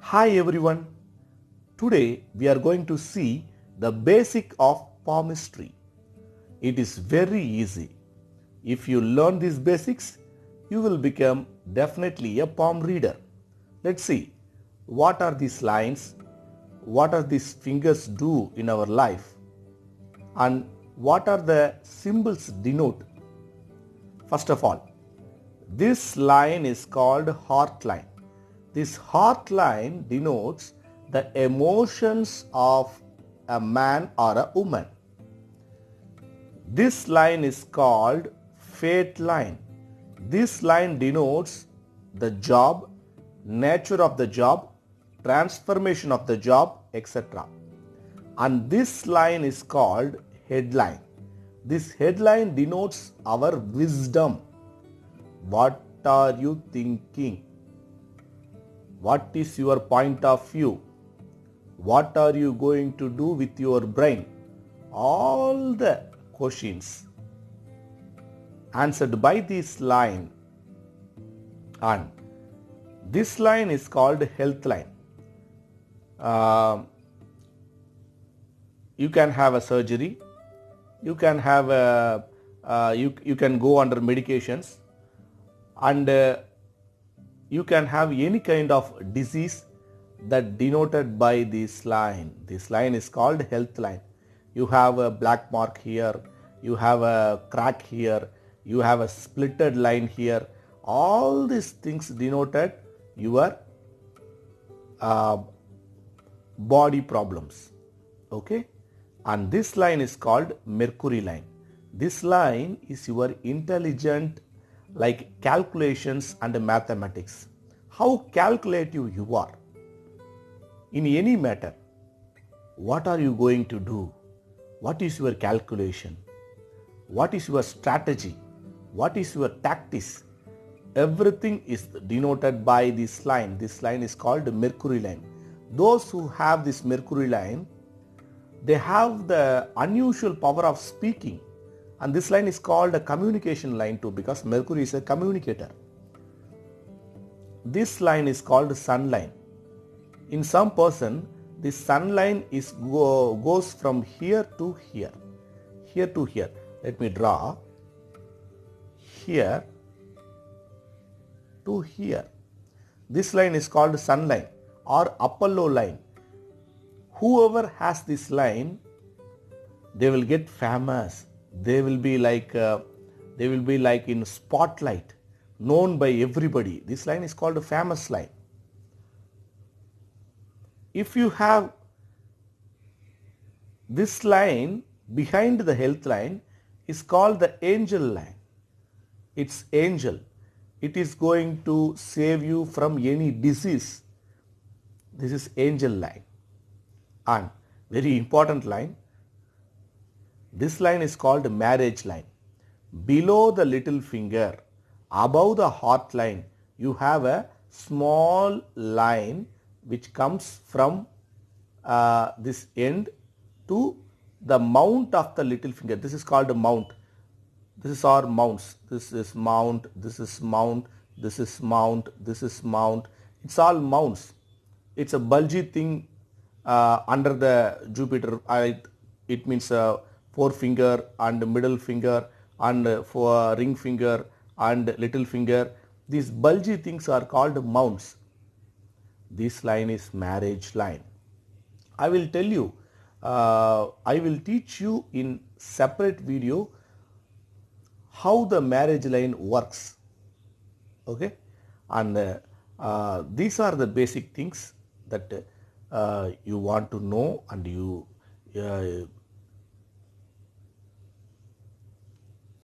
Hi everyone. Today we are going to see the basic of palmistry. It is very easy. If you learn these basics, you will become definitely a palm reader. Let's see what are these lines, what are these fingers do in our life, and what are the symbols denote. First of all, this line is called heart line. This heart line denotes the emotions of a man or a woman. This line is called fate line. This line denotes the job, nature of the job, transformation of the job, etc. And this line is called headline. This headline denotes our wisdom. What are you thinking? What is your point of view? What are you going to do with your brain? All the questions answered by this line. And this line is called health line. You can have a surgery. You can have you can go under medications, and you can have any kind of disease that denoted by this line. This line is called health line. You have a black mark here, you have a crack here, you have a splitted line here. All these things denoted your body problems. Okay? And this line is called mercury line. This line is your intelligent, like calculations and mathematics. How calculative you are in any matter. What are you going to do? What is your calculation? What is your strategy? What is your tactics? Everything is denoted by this line. This line is called mercury line. Those who have this mercury line, they have the unusual power of speaking. And this line is called a communication line too, because mercury is a communicator. This line is called sun line. In some person, this sun line goes from here to here. Here to here. Let me draw. Here to here. This line is called sun line or Apollo line. Whoever has this line, they will get famous. They will be like in spotlight, known by everybody. This line is called a famous line. If you have this line behind the health line, is called the angel line. It's angel. It is going to save you from any disease. This is angel line. And very important line, this line is called marriage line. Below the little finger, above the heart line, you have a small line which comes from this end to the mount of the little finger. This is called a mount. This is our mounts. This is mount, this is mount, this is mount, this is mount. It's all mounts. It's a bulgy thing under the Jupiter. It means forefinger and middle finger and for ring finger and little finger. These bulgy things are called mounts. This line is marriage line. I will tell you, I will teach you in separate video how the marriage line works. Okay? And these are the basic things that you want to know, and